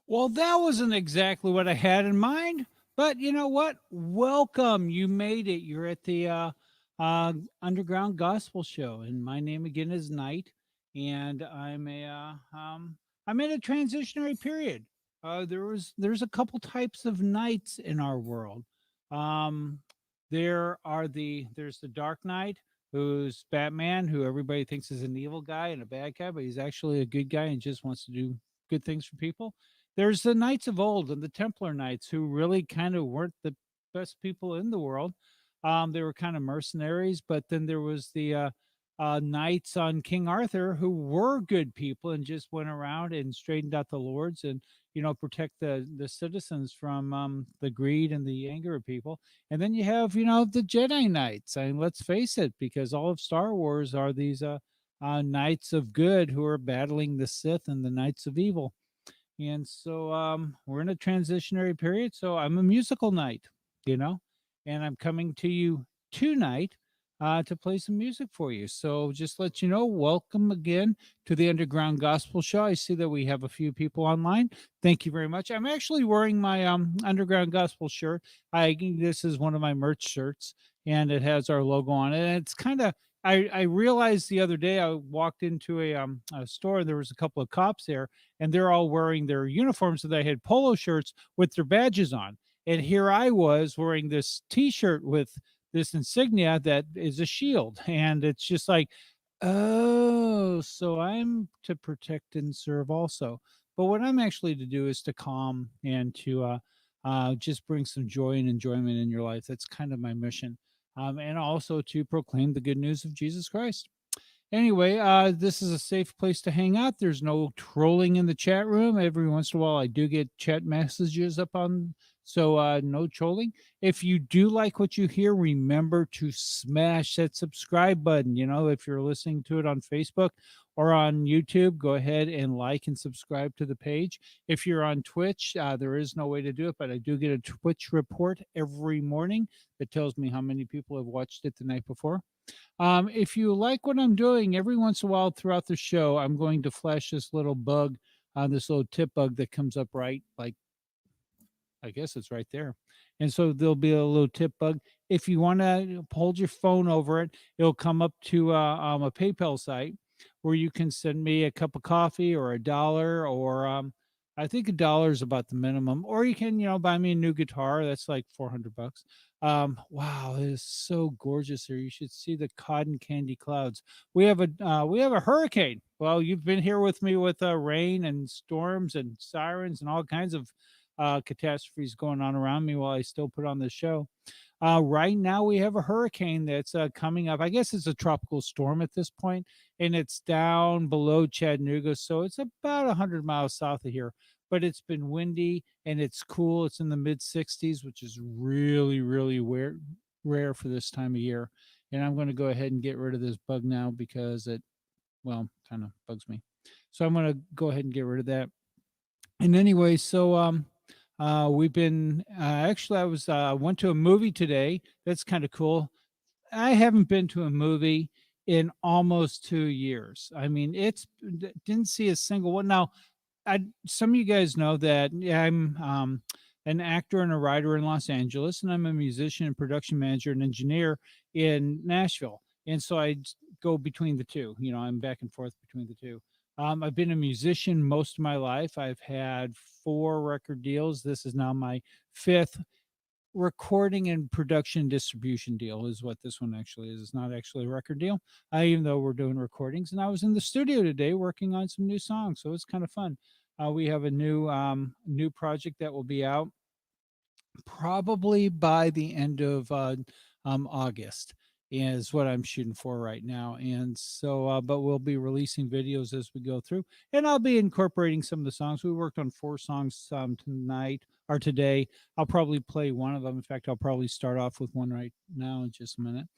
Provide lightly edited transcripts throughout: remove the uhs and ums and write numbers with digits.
Well, that wasn't exactly what I had in mind, but you know what? Welcome. You made it. You're at the Underground Gospel Show, and my name again is Knight, and I'm in a transitionary period. There's a couple types of knights in our world. Um, there's the Dark Knight, who's Batman, who everybody thinks is an evil guy and a bad guy, but he's actually a good guy and just wants to do good things for people. There's the knights of old and the Templar knights who really kind of weren't the best people in the world. They were kind of mercenaries, but then there was the knights on King Arthur who were good people and just went around and straightened out the lords and protect the citizens from the greed and the anger of people. And then you have the Jedi Knights. I mean, let's face it, because all of Star Wars are these knights of good who are battling the Sith and the knights of evil. And so we're in a transitionary period. So I'm a musical knight, you know, and I'm coming to you tonight to play some music for you. So just let you know, welcome again to the Underground Gospel Show. I see that we have a few people online. Thank you very much. I'm actually wearing my Underground Gospel shirt. This is one of my merch shirts, and it has our logo on it. And it's kind of I realized the other day I walked into a store. There was a couple of cops there, and they're all wearing their uniforms. So they had polo shirts with their badges on. And here I was wearing this T-shirt with this insignia that is a shield, and it's just like, oh, so I'm to protect and serve also. But what I'm actually to do is to calm and to just bring some joy and enjoyment in your life. That's kind of my mission, and also to proclaim the good news of Jesus Christ. Anyway, this is a safe place to hang out. There's no trolling in the chat room. Every once in a while, I do get chat messages up on, so no trolling. If you do like what you hear, remember to smash that subscribe button. If you're listening to it on Facebook or on YouTube, go ahead and like and subscribe to the page. If you're on Twitch, there is no way to do it, but I do get a Twitch report every morning that tells me how many people have watched it the night before. If you like what I'm doing, every once in a while throughout the show, I'm going to flash this little bug, this little tip bug that comes up right, like I guess it's right there. And so there'll be a little tip bug. If you want to hold your phone over it, it'll come up to a PayPal site where you can send me a cup of coffee or $1, or I think $1 is about the minimum. Or you can, buy me a new guitar. That's like $400. Wow, it is so gorgeous here. You should see the cotton candy clouds. We have a hurricane. Well, you've been here with me with rain and storms and sirens and all kinds of catastrophes going on around me while I still put on the show. Right now, we have a hurricane that's coming up. I guess it's a tropical storm at this point, and it's down below Chattanooga. So it's about 100 miles south of here. But it's been windy and it's cool. It's in the mid 60s, which is really, really rare for this time of year. And I'm going to go ahead and get rid of this bug now because it, well, kind of bugs me. So I'm going to go ahead and get rid of that. And anyway, so we've been actually I was went to a movie today. That's kind of cool. I haven't been to a movie in almost 2 years. I mean, didn't see a single one. Now, some of you guys know that I'm an actor and a writer in Los Angeles, and I'm a musician and production manager and engineer in Nashville. And so go between the two. I'm back and forth between the two. I've been a musician most of my life. I've had 4 record deals. This is now my fifth recording and production distribution deal, is what this one actually is. It's not actually a record deal, even though we're doing recordings. And I was in the studio today working on some new songs, so it's kind of fun. We have a new project that will be out probably by the end of August, is what I'm shooting for right now. And so, but we'll be releasing videos as we go through, and I'll be incorporating some of the songs. We worked on 4 songs tonight or today. I'll probably play one of them. In fact, I'll probably start off with one right now in just a minute.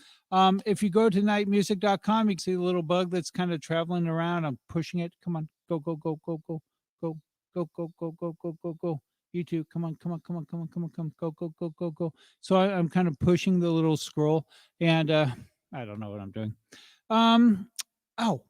If you go to nightmusic.com, you can see the little bug that's kind of traveling around. I'm pushing it. Come on, go, go, go, go, go, go, go, go, go, go, go, go, go. You too. Come on, come on, come on, come on, come on, come, go, go, go, go, go. So I'm kind of pushing the little scroll, and I don't know what I'm doing. Um, oh,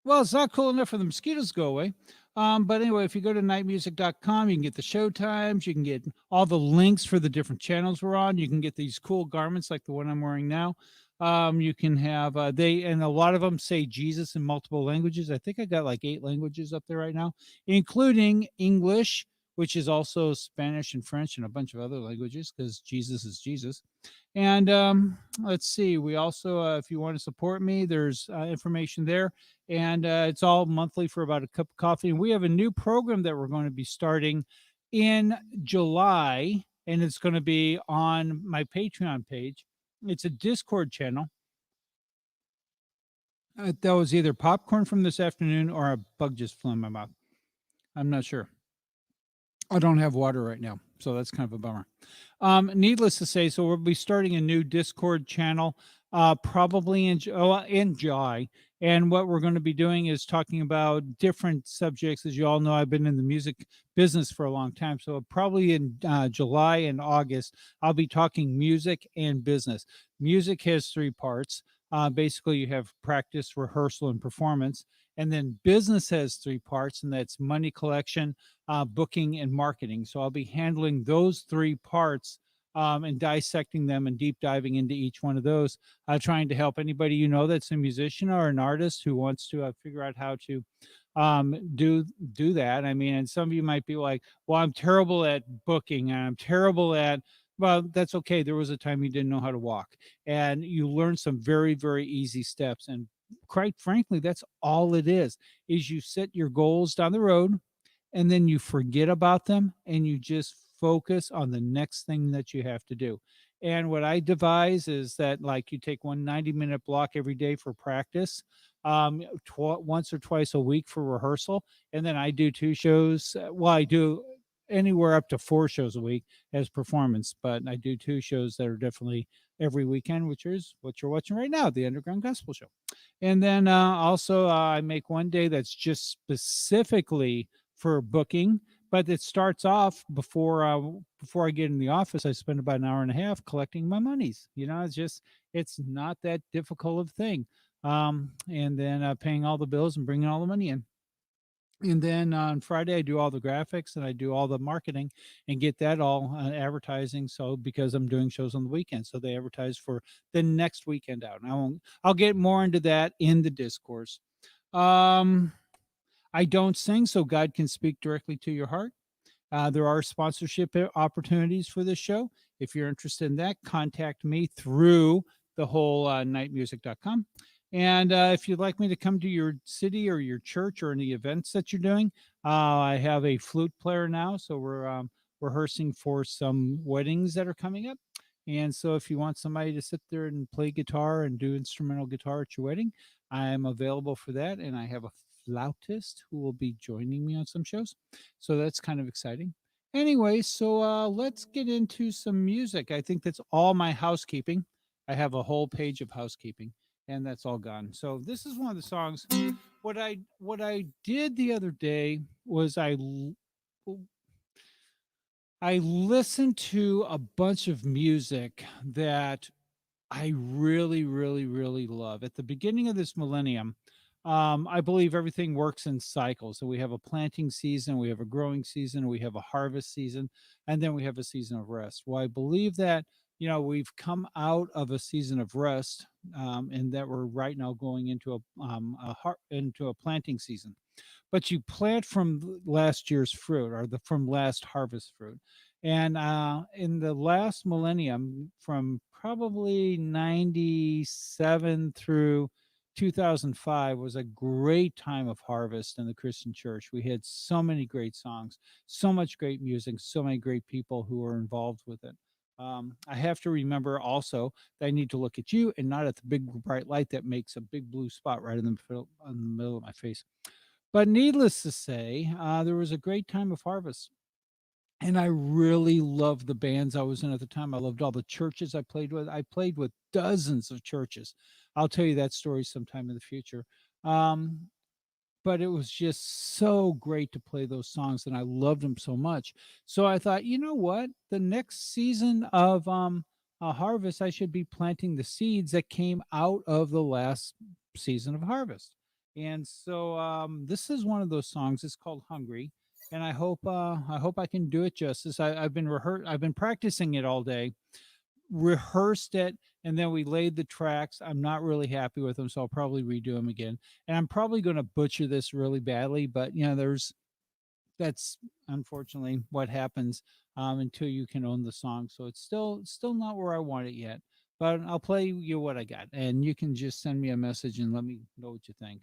Well, it's not cool enough for the mosquitoes to go away. But anyway, if you go to nightmusic.com, you can get the show times, you can get all the links for the different channels we're on. You can get these cool garments like the one I'm wearing now. You can have and a lot of them say Jesus in multiple languages. I think I got like 8 languages up there right now, including English, which is also Spanish and French and a bunch of other languages because Jesus is Jesus. And let's see, we also, if you want to support me, there's information there. And it's all monthly for about a cup of coffee. And we have a new program that we're going to be starting in July, and it's going to be on my Patreon page. It's a Discord channel. That was either popcorn from this afternoon or a bug just flew in my mouth. I'm not sure. I don't have water right now, so that's kind of a bummer. Needless to say, so we'll be starting a new Discord channel, probably in July. And what we're going to be doing is talking about different subjects. As you all know, I've been in the music business for a long time, so probably in July and August, I'll be talking music and business. Music has 3 parts. Basically, you have practice, rehearsal, and performance. And then business has 3 parts, and that's money collection, booking, and marketing. So I'll be handling those 3 parts, and dissecting them and deep diving into each one of those, trying to help anybody that's a musician or an artist who wants to figure out how to do that. I mean, and some of you might be like, well, I'm terrible at booking and I'm terrible at, well, that's okay. There was a time you didn't know how to walk, and you learn some very, very easy steps. And quite frankly, that's all it is you set your goals down the road, and then you forget about them and you just focus on the next thing that you have to do. And what I devise is that, like, you take one 90-minute block every day for practice, once or twice a week for rehearsal, and then I do 2 shows. Well, I do anywhere up to 4 shows a week as performance, but I do 2 shows that are definitely every weekend, which is what you're watching right now, the Underground Gospel Show. And then also, I make one day that's just specifically for booking, but it starts off before I get in the office. I spend about an hour and a half collecting my monies. It's not that difficult of a thing. And then paying all the bills and bringing all the money in. And then on Friday, I do all the graphics and I do all the marketing and get that all advertising. So because I'm doing shows on the weekend, so they advertise for the next weekend out. And I'll get more into that in the discourse. Um, I don't sing, so God can speak directly to your heart. There are sponsorship opportunities for this show. If you're interested in that, contact me through the whole nightmusic.com. And if you'd like me to come to your city or your church or any events that you're doing, I have a flute player now. So we're rehearsing for some weddings that are coming up. And so if you want somebody to sit there and play guitar and do instrumental guitar at your wedding, I am available for that. And I have a flautist who will be joining me on some shows. So that's kind of exciting. Anyway, so let's get into some music. I think that's all my housekeeping. I have a whole page of housekeeping, and that's all gone. So this is one of the songs. What I did the other day was I listened to a bunch of music that I really, really, really love. At the beginning of this millennium, I believe everything works in cycles. So we have a planting season, we have a growing season, we have a harvest season, and then we have a season of rest. Well, I believe that we've come out of a season of rest, and that we're right now going into into a planting season. But you plant from last year's fruit or the from last harvest fruit. And in the last millennium, from probably 97 through 2005, was a great time of harvest in the Christian church. We had so many great songs, so much great music, so many great people who were involved with it. I have to remember also that I need to look at you and not at the big bright light that makes a big blue spot right in the middle of my face. But needless to say, there was a great time of harvest. And I really loved the bands I was in at the time. I loved all the churches I played with. I played with dozens of churches. I'll tell you that story sometime in the future. Um, but it was just so great to play those songs, and I loved them so much. So I thought, you know what? The next season of a harvest, I should be planting the seeds that came out of the last season of harvest. And so this is one of those songs. It's called Hungry, and I hope I can do it justice. I've been practicing it all day, rehearsed it, and then we laid the tracks. I'm not really happy with them, so I'll probably redo them again. And I'm probably going to butcher this really badly, but there's that's unfortunately what happens until you can own the song. So it's still not where I want it yet. But I'll play you what I got, and you can just send me a message and let me know what you think.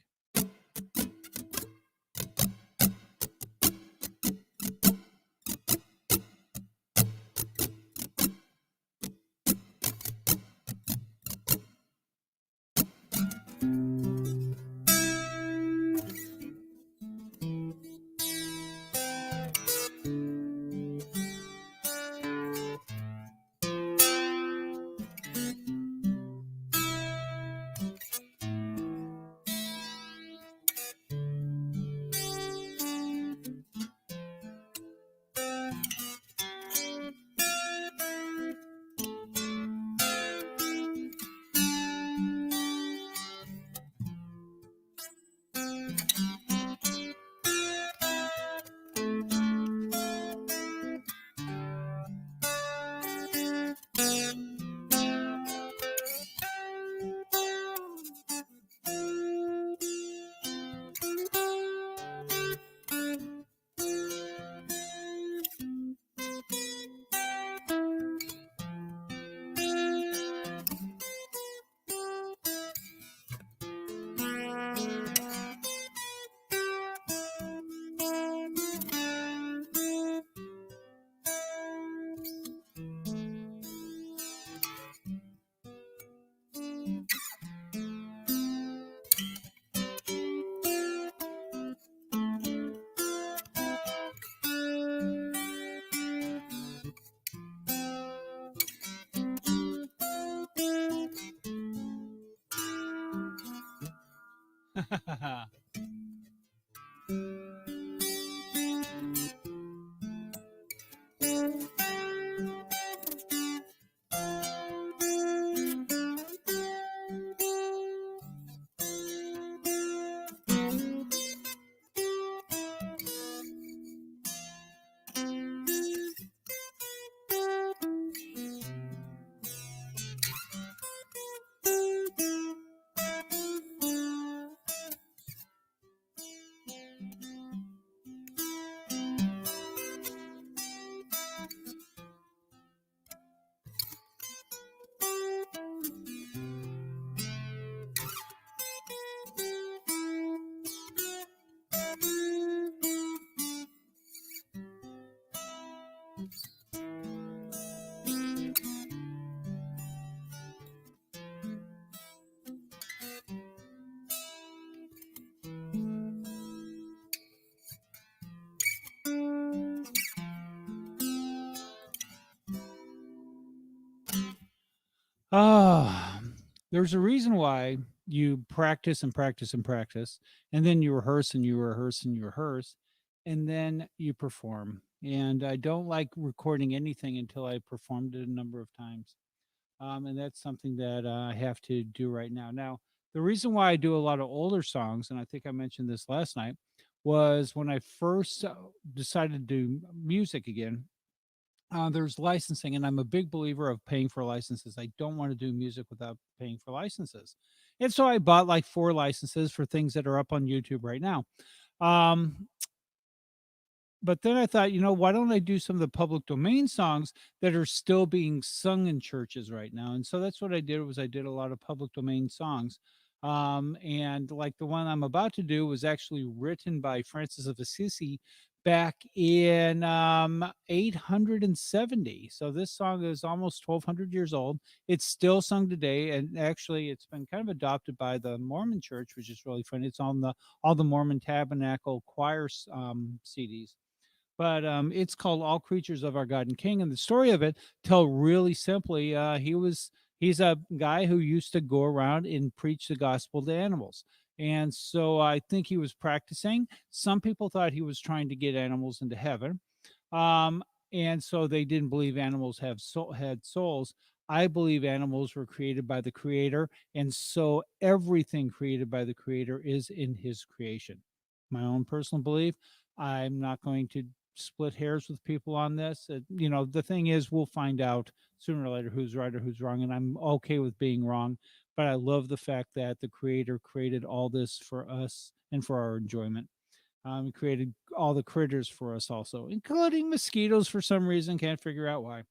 Ah, there's a reason why you practice and practice and practice, and then you rehearse and you rehearse and you rehearse, and then you perform. And I don't like recording anything until I performed it a number of times. And that's something that I have to do right now. Now, the reason why I do a lot of older songs, and I think I mentioned this last night, was when I first decided to do music again. There's licensing, and I'm a big believer of paying for licenses. I don't want to do music without paying for licenses. And so I bought like 4 licenses for things that are up on YouTube right now. Um, but then I thought, why don't I do some of the public domain songs that are still being sung in churches right now? And so that's what I did. Was I did a lot of public domain songs. And like the one I'm about to do was actually written by Francis of Assisi back in 870. So this song is almost 1200 years old. It's still sung today, and actually it's been kind of adopted by the Mormon Church, which is really funny. It's on the all the Mormon Tabernacle choir CDs, but it's called All Creatures of Our God and King. And the story of it tell really simply, he's a guy who used to go around and preach the gospel to animals. And so I think he was practicing. Some people thought he was trying to get animals into heaven. Um, and so they didn't believe animals had souls. I believe animals were created by the creator, and so everything created by the creator is in his creation. My own personal belief. I'm not going to split hairs with people on this. The thing is, we'll find out sooner or later who's right or who's wrong, and I'm okay with being wrong. But I love the fact that the creator created all this for us and for our enjoyment. He created all the critters for us, also, including mosquitoes for some reason. Can't figure out why.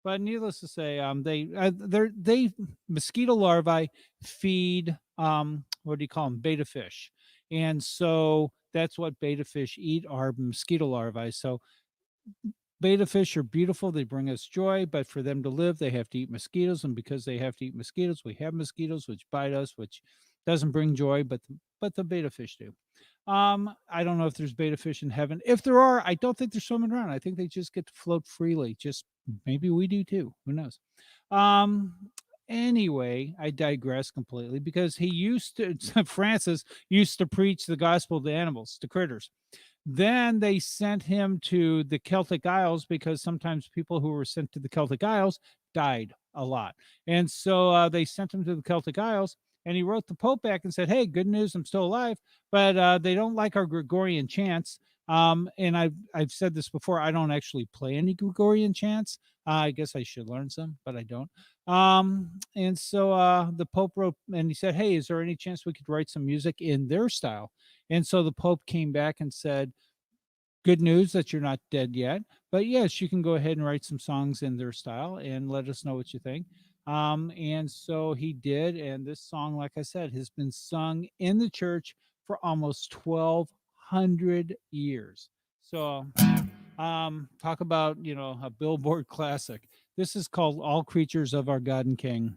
But needless to say, they mosquito larvae feed what do you call them, beta fish, and so that's what beta fish eat, are mosquito larvae. So beta fish are beautiful. They bring us joy, but for them to live, they have to eat mosquitoes. And because they have to eat mosquitoes, we have mosquitoes, which bite us, which doesn't bring joy, but the beta fish do. I don't know if there's beta fish in heaven. If there are, I don't think they're swimming around. I think they just get to float freely. Just maybe we do too. Who knows? Um, anyway, I digress completely because he used to, Francis used to preach the gospel to animals, to critters. Then they sent him to the Celtic Isles because sometimes people who were sent to the Celtic Isles died a lot. And so they sent him to the Celtic Isles, and he wrote the Pope back and said, "Hey, good news, I'm still alive, but they don't like our Gregorian chants." And I've said this before. I don't actually play any Gregorian chants. I guess I should learn some, but I don't. And so the Pope wrote, and he said, "Hey, is there any chance we could write some music in their style?" And so the Pope came back and said, "Good news that you're not dead yet, but yes, you can go ahead and write some songs in their style and let us know what you think." And so he did. And this song, like I said, has been sung in the church for almost 1,200 years. So, talk about, a Billboard classic. This is called All Creatures of Our God and King.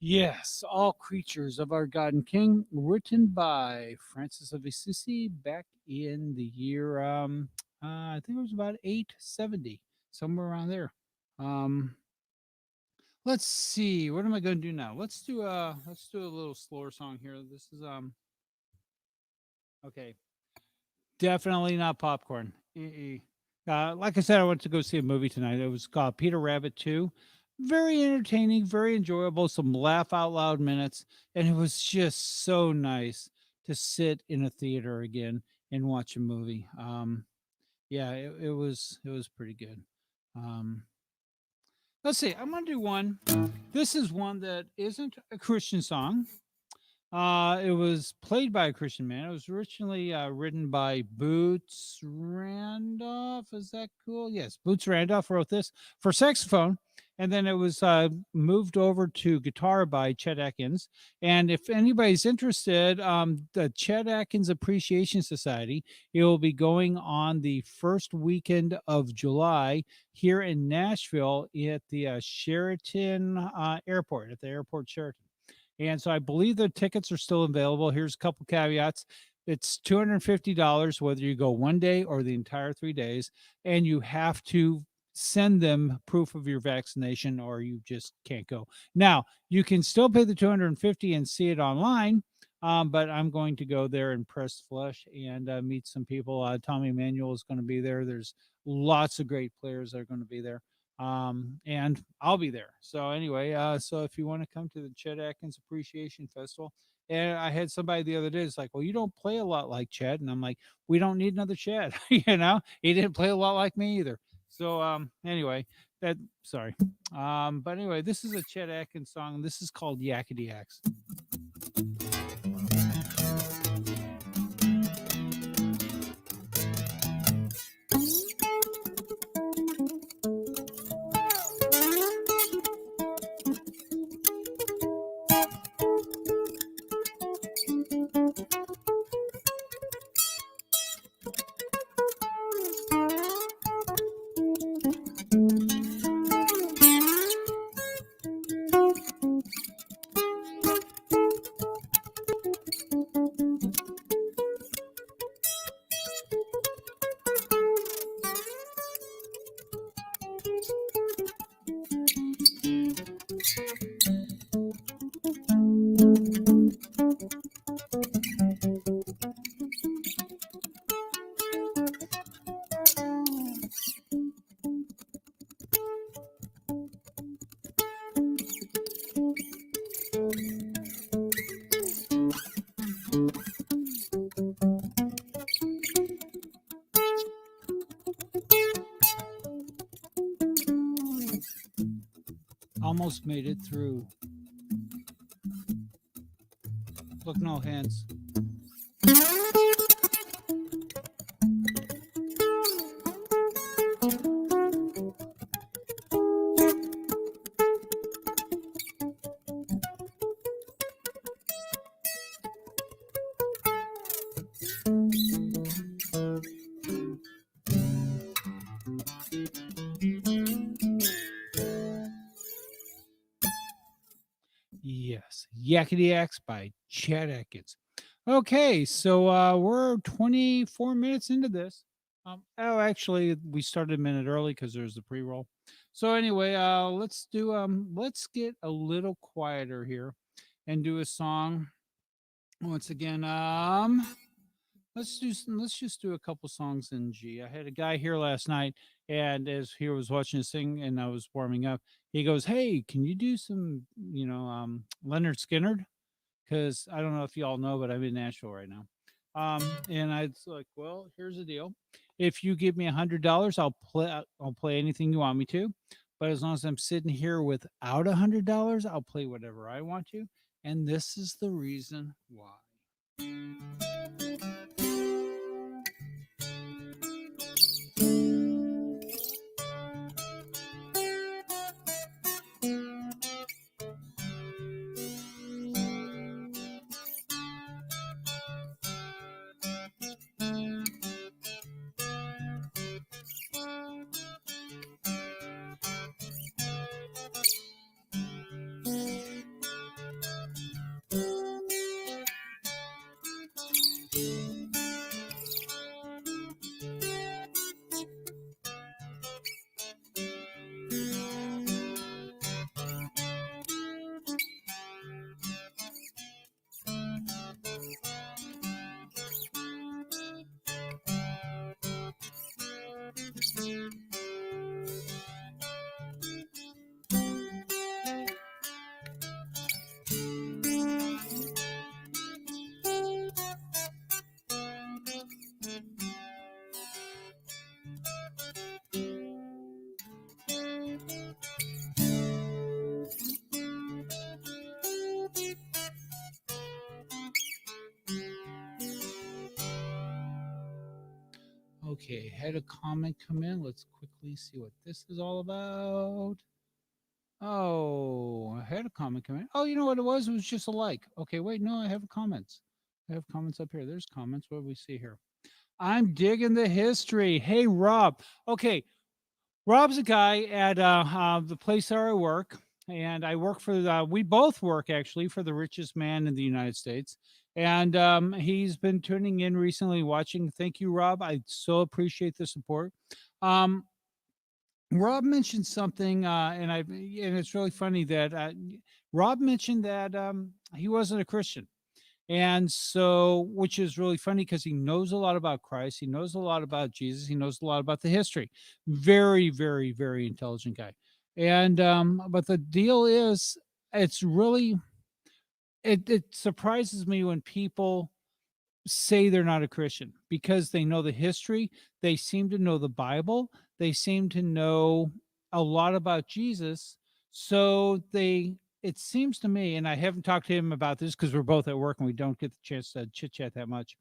Yes, All Creatures of Our God and King, written by Francis of Assisi back in the year, I think it was about 870, somewhere around there. Um, let's see, what am I going to do now? Let's do a little slower song here. This is okay, definitely not popcorn. Like I said, I went to go see a movie tonight. It was called Peter Rabbit 2. Very entertaining, very enjoyable, some laugh out loud minutes. And it was just so nice to sit in a theater again and watch a movie. Yeah, it was pretty good. Um, let's see, I'm gonna do one. This is one that isn't a Christian song. It was played by a Christian man. It was originally written by Boots Randolph. Is that cool? Yes, Boots Randolph wrote this for saxophone, and then it was moved over to guitar by Chet Atkins. And if anybody's interested, the Chet Atkins Appreciation Society, it will be going on the first weekend of July here in Nashville at the Sheraton Airport, at the airport Sheraton. And so I believe the tickets are still available. Here's a couple caveats. It's $250 whether you go one day or the entire 3 days, and you have to send them proof of your vaccination or you just can't go. Now, you can still pay the 250 and see it online, but I'm going to go there and press flesh and meet some people. Tommy Emmanuel is going to be there. There's lots of great players that are going to be there, and I'll be there. So anyway, so if you want to come to the Chet Atkins Appreciation Festival, and I had somebody the other day, it's like, well, you don't play a lot like Chet, and I'm like, we don't need another Chet. He didn't play a lot like me either. So anyway, that sorry, but anyway, this is a Chet Atkins song. This is called Yakety Axe. Almost made it through. Look, no hands. Yes, Yakety Axe by Chet Atkins. Okay, so we're 24 minutes into this. Oh, actually, we started a minute early because there's the pre-roll. So anyway, let's get a little quieter here and do a song once again. Let's just do a couple songs in G. I had a guy here last night, and as he was watching this thing, and I was warming up, he goes, "Hey, can you do some, Leonard Skinner?" Because I don't know if y'all know, but I'm in Nashville right now. And I was like, "Well, here's the deal. If you give me $100, I'll play anything you want me to. But as long as I'm sitting here without $100, I'll play whatever I want to. And this is the reason why." Okay, had a comment come in. Let's quickly see what this is all about. Oh, I had a comment come in. Oh, you know what it was? It was just a like. Okay, wait, no, I have comments. I have comments up here. There's comments. What do we see here? I'm digging the history. Hey, Rob. Okay, Rob's a guy at the place where I work, and I work for we both work actually for the richest man in the United States. And he's been tuning in recently, watching. Thank you, Rob. I so appreciate the support. Um, Rob mentioned something, and it's really funny that Rob mentioned that he wasn't a Christian, and so, which is really funny because he knows a lot about Christ, he knows a lot about Jesus, he knows a lot about the history. Very, very, very intelligent guy. And but the deal is, it's really it surprises me when people say they're not a Christian because they know the history, they seem to know the Bible, they seem to know a lot about Jesus. So they, it seems to me, and I haven't talked to him about this because we're both at work and we don't get the chance to chit chat that much.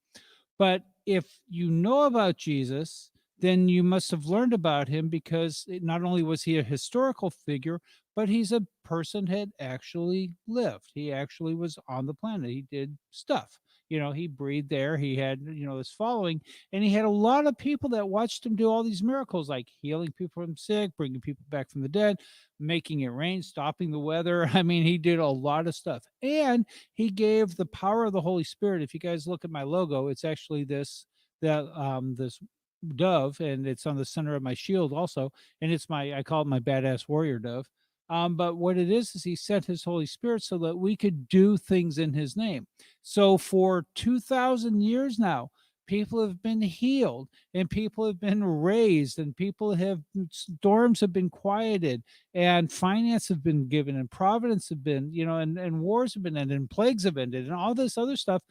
But if you know about Jesus, then you must have learned about him because not only was he a historical figure, but he's a person had actually lived. He actually was on the planet. He did stuff. You know, he breathed there. He had, you know, this following, and he had a lot of people that watched him do all these miracles, like healing people from sick, bringing people back from the dead, making it rain, stopping the weather. I mean, he did a lot of stuff. And he gave the power of the Holy Spirit. If you guys look at my logo, it's actually this dove, and it's on the center of my shield also, and it's my, I call it my badass warrior dove. But what it is he sent his Holy Spirit so that we could do things in his name. So for 2,000 years now, people have been healed and people have been raised and people have, storms have been quieted and finance have been given and providence have been, you know, and wars have been ended and plagues have ended and all this other stuff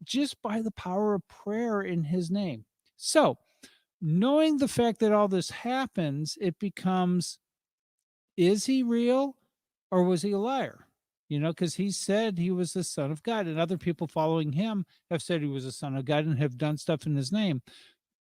just by the power of prayer in his name. So knowing the fact that all this happens, it becomes, is he real or was he a liar? You know, because he said he was the son of God, and other people following him have said he was the son of God and have done stuff in his name.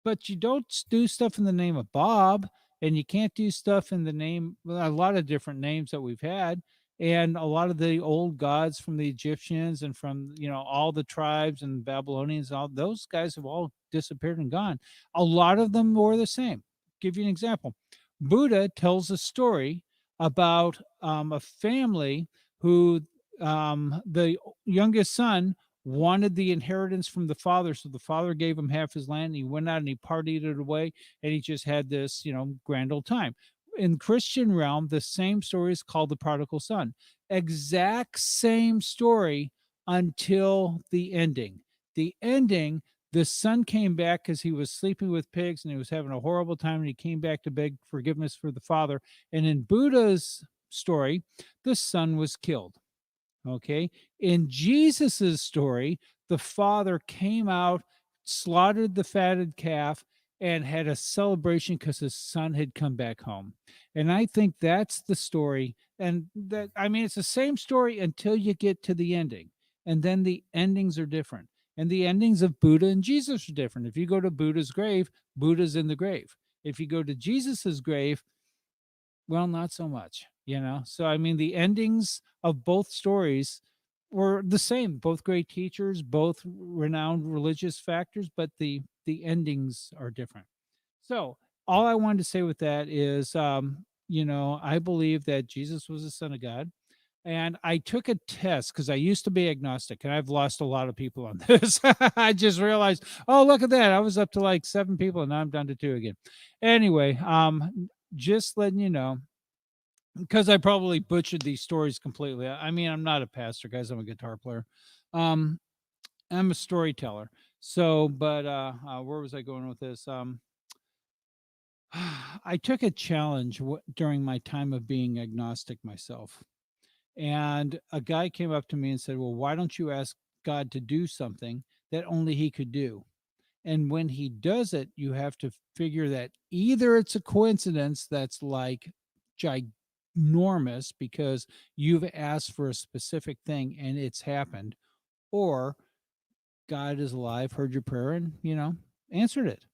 But you don't do stuff in the name of Bob, and you can't do stuff in the name, well, a lot of different names that we've had, and a lot of the old gods from the Egyptians and from, you know, all the tribes and Babylonians, all those guys have all disappeared and gone. A lot of them were the same. Give you an example. Buddha tells a story about a family who, the youngest son wanted the inheritance from the father, so the father gave him half his land. And he went out and he partied it away, and he just had this, you know, grand old time. In Christian realm, the same story is called the prodigal son. Exact same story until the ending. The ending, the son came back because he was sleeping with pigs and he was having a horrible time, and he came back to beg forgiveness for the father. And in Buddha's story, the son was killed. Okay. In Jesus's story, the father came out, slaughtered the fatted calf, and had a celebration because his son had come back home. And I think that's the story. And that, I mean, it's the same story until you get to the ending. And then the endings are different. And the endings of Buddha and Jesus are different. If you go to Buddha's grave, Buddha's in the grave. If you go to Jesus's grave, well, not so much, you know? So, I mean, the endings of both stories were the same, both great teachers, both renowned religious factors, but the endings are different. So, all I wanted to say with that is, you know, I believe that Jesus was the Son of God. And I took a test because I used to be agnostic, and I've lost a lot of people on this. I just realized, oh, look at that. I was up to like 7 people, and now I'm down to 2 again. Anyway, just letting you know, because I probably butchered these stories completely. I mean, I'm not a pastor, guys. I'm a guitar player. Um, I'm a storyteller. So, but where was I going with this? I took a challenge during my time of being agnostic myself. And a guy came up to me and said, well, why don't you ask God to do something that only he could do? And when he does it, you have to figure that either it's a coincidence that's like ginormous because you've asked for a specific thing and it's happened, or God is alive, heard your prayer, and, you know, answered it.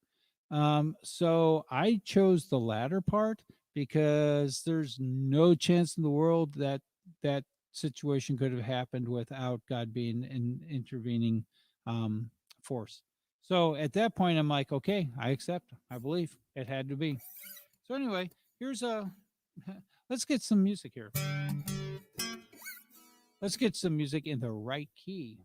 So I chose the latter part because there's no chance in the world that that situation could have happened without God being an intervening um, force. So at that point, I'm like, okay, I accept. I believe it had to be. So anyway, here's a. Let's get some music here. Let's get some music in the right key.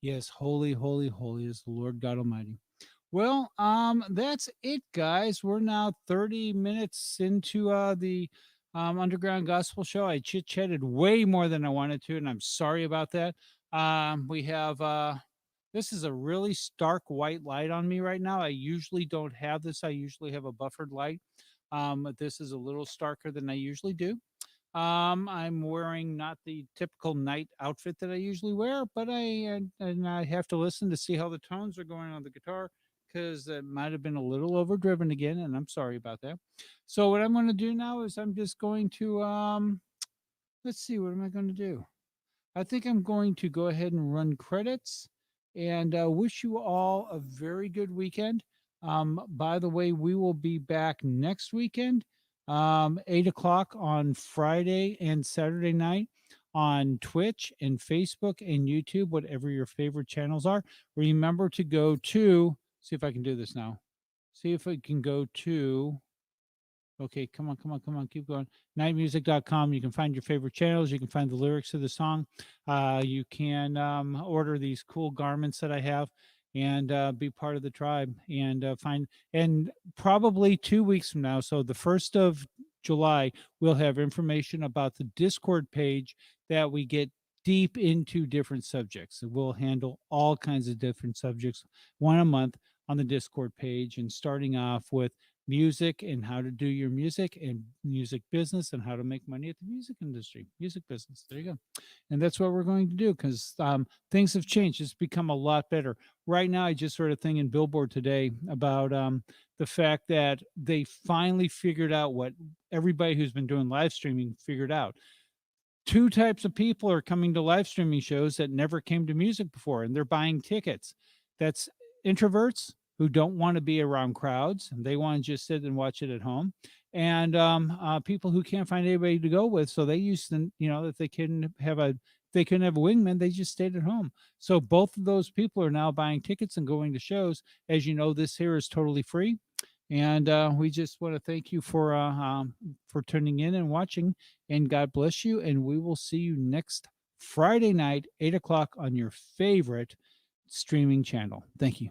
Yes, holy, holy, holy is the Lord God Almighty. Well, that's it, guys. We're now 30 minutes into the Underground Gospel Show. I chit chatted way more than I wanted to, and I'm sorry about that. We have this is a really stark white light on me right now. I usually don't have this. I usually have a buffered light. But this is a little starker than I usually do. I'm wearing not the typical night outfit that I usually wear, but and I have to listen to see how the tones are going on the guitar because it might have been a little overdriven again, and I'm sorry about that. So what I'm going to do now is I'm just going to let's see, what am I going to do? I think I'm going to go ahead and run credits and wish you all a very good weekend. By the way, we will be back next weekend, 8 o'clock on Friday and Saturday night on Twitch and Facebook and YouTube, whatever your favorite channels are. Remember to go to, see if I can do this now. See if I can go to Okay, come on, come on, come on, keep going. Nightmusic.com. You can find your favorite channels. You can find the lyrics of the song. You can order these cool garments that I have and be part of the tribe and and probably 2 weeks from now. So the 1st of July, we'll have information about the Discord page that we get deep into different subjects. We'll handle all kinds of different subjects, one a month on the Discord page, and starting off with music and how to do your music and music business and how to make money at the music industry, music business. There you go. And that's what we're going to do because things have changed. It's become a lot better. Right now, I just heard a thing in Billboard today about the fact that they finally figured out what everybody who's been doing live streaming figured out. Two types of people are coming to live streaming shows that never came to music before, and they're buying tickets. That's introverts who don't want to be around crowds and they want to just sit and watch it at home, and people who can't find anybody to go with, so they used to, if they couldn't have a wingman, they just stayed at home. So both of those people are now buying tickets and going to shows. As you know, this here is totally free, and we just want to thank you for tuning in and watching, and God bless you. And we will see you next Friday night, 8 o'clock on your favorite streaming channel. Thank you.